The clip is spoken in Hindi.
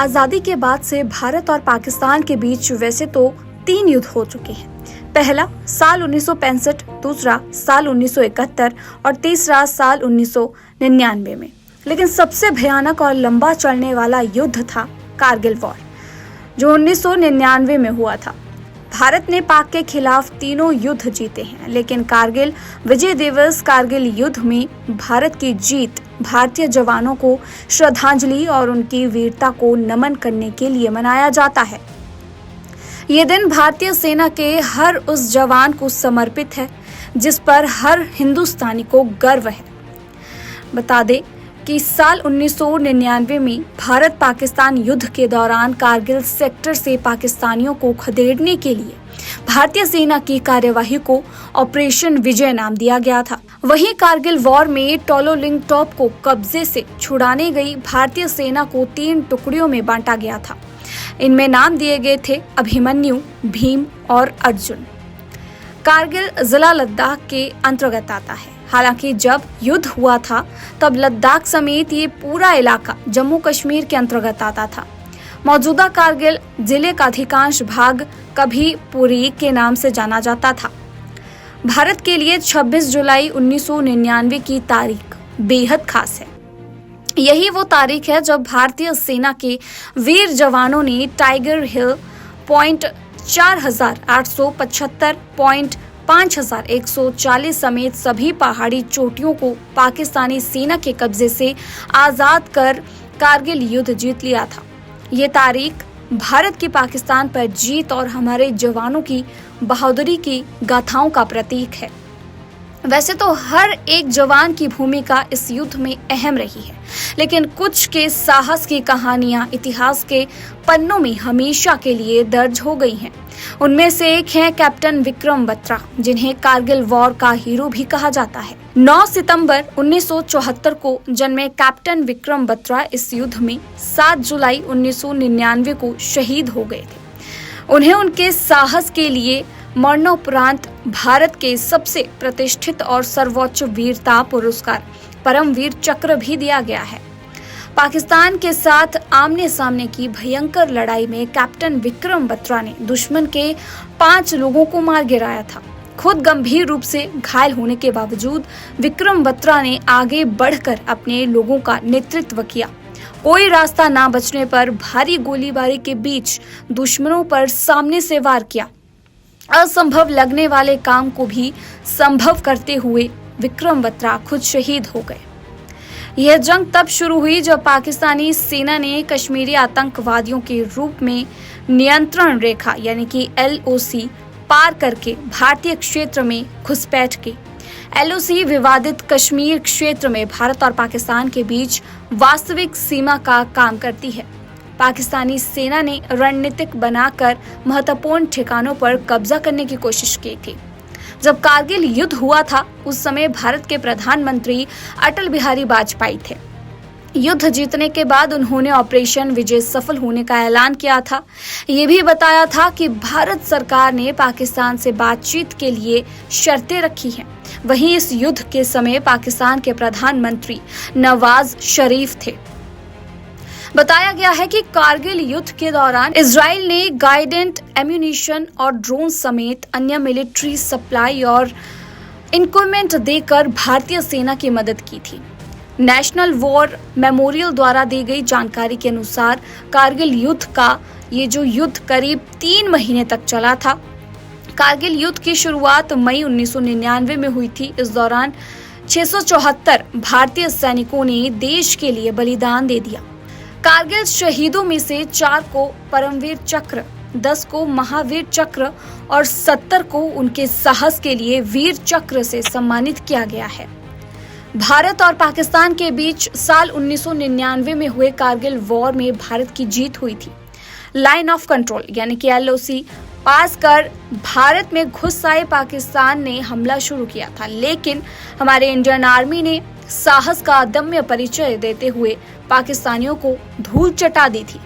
आजादी के बाद से भारत और पाकिस्तान के बीच वैसे तो 3 युद्ध हो चुके हैं। पहला साल 1965, दूसरा साल 1971 और तीसरा साल 1999 में। लेकिन सबसे भयानक और लंबा चलने वाला युद्ध था कारगिल वॉर, जो 1999 में हुआ था। भारत ने पाक के खिलाफ तीनों युद्ध जीते हैं, लेकिन कारगिल विजय दिवस, कारगिल युद्ध में भारत की जीत भारतीय जवानों को श्रद्धांजलि और उनकी वीरता को नमन करने के लिए मनाया जाता है। ये दिन भारतीय सेना के हर उस जवान को समर्पित है जिस पर हर हिंदुस्तानी को गर्व है। बता दें कि साल 1999 में भारत पाकिस्तान युद्ध के दौरान कारगिल सेक्टर से पाकिस्तानियों को खदेड़ने के लिए भारतीय सेना की कार्यवाही को ऑपरेशन विजय नाम दिया गया था। वहीं कारगिल वॉर में टोलोलिंग टॉप को कब्जे से छुड़ाने गई भारतीय सेना को 3 टुकड़ियों में बांटा गया था। इनमें नाम दिए गए थे अभिमन्यु, भीम और अर्जुन। कारगिल जिला लद्दाख के अंतर्गत आता है। हालांकि जब युद्ध हुआ था तब लद्दाख समेत ये पूरा इलाका जम्मू कश्मीर के अंतर्गत आता था। मौजूदा कारगिल जिले का अधिकांश भाग कभी पुरी के नाम से जाना जाता था। भारत के लिए 26 जुलाई 1999 की तारीख बेहद खास है। यही वो तारीख है जब भारतीय सेना के वीर जवानों ने टाइगर हिल पॉइंट 4875 पॉइंट 5140 समेत सभी पहाड़ी चोटियों को पाकिस्तानी सेना के कब्जे से आजाद कर कारगिल युद्ध जीत लिया था। ये तारीख भारत की पाकिस्तान पर जीत और हमारे जवानों की बहादुरी की गाथाओं का प्रतीक है। वैसे तो हर एक जवान की भूमिका इस युद्ध में अहम रही है, लेकिन कुछ के साहस की कहानियां इतिहास के पन्नों में हमेशा के लिए दर्ज हो गई हैं। उनमें से एक है कैप्टन विक्रम बत्रा, जिन्हें कारगिल वॉर का हीरो भी कहा जाता है। 9 सितंबर 1974 को जन्मे कैप्टन विक्रम बत्रा इस युद्ध में 7 जुलाई 1999 को शहीद हो गए थे। उन्हें उनके साहस के लिए मरणोपरांत भारत के सबसे प्रतिष्ठित और सर्वोच्च वीरता पुरस्कार परमवीर चक्र भी दिया गया है। पाकिस्तान के साथ आमने सामने की भयंकर लड़ाई में कैप्टन विक्रम बत्रा ने दुश्मन के 5 लोगों को मार गिराया था। खुद गंभीर रूप से घायल होने के बावजूद विक्रम बत्रा ने आगे बढ़कर अपने लोगों का नेतृत्व किया। कोई रास्ता ना बचने पर भारी गोलीबारी के बीच दुश्मनों पर सामने से वार किया। असंभव लगने वाले काम को भी संभव करते हुए विक्रम बत्रा खुद शहीद हो गए। यह जंग तब शुरू हुई जब पाकिस्तानी सेना ने कश्मीरी आतंकवादियों के रूप में नियंत्रण रेखा यानी कि LOC पार करके भारतीय क्षेत्र में घुसपैठ की। LOC विवादित कश्मीर क्षेत्र में भारत और पाकिस्तान के बीच वास्तविक सीमा का काम करती है। पाकिस्तानी सेना ने रणनीतिक बनाकर महत्वपूर्ण ठिकानों पर कब्जा करने की कोशिश की थी। जब कारगिल युद्ध हुआ था उस समय भारत के प्रधानमंत्री अटल बिहारी वाजपेयी थे। युद्ध जीतने के बाद उन्होंने ऑपरेशन विजय सफल होने का ऐलान किया था। ये भी बताया था कि भारत सरकार ने पाकिस्तान से बातचीत के लिए शर्तें रखी हैं। वहीं इस युद्ध के समय पाकिस्तान के प्रधानमंत्री नवाज शरीफ थे। बताया गया है कि कारगिल युद्ध के दौरान इजराइल ने गाइडेंट एम्यूनिशन और ड्रोन समेत अन्य मिलिट्री सप्लाई और इक्विपमेंट देकर भारतीय सेना की मदद की थी। नेशनल वॉर मेमोरियल द्वारा दी गई जानकारी के अनुसार कारगिल युद्ध का ये जो युद्ध करीब 3 महीने तक चला था। कारगिल युद्ध की शुरुआत मई 1999 में हुई थी। इस दौरान 674 भारतीय सैनिकों ने देश के लिए बलिदान दे दिया। कारगिल शहीदों में से 4 को परमवीर चक्र, 10 को महावीर चक्र और 70 को उनके साहस के लिए वीर चक्र से सम्मानित किया गया है। भारत और पाकिस्तान के बीच साल 1999 में हुए कारगिल वॉर में भारत की जीत हुई थी। लाइन ऑफ कंट्रोल यानी कि LOC पास कर भारत में घुस आए पाकिस्तान ने हमला शुरू किया था, लेकिन हमारे इंडियन आर्मी ने साहस का अदम्य परिचय देते हुए पाकिस्तानियों को धूल चटा दी थी।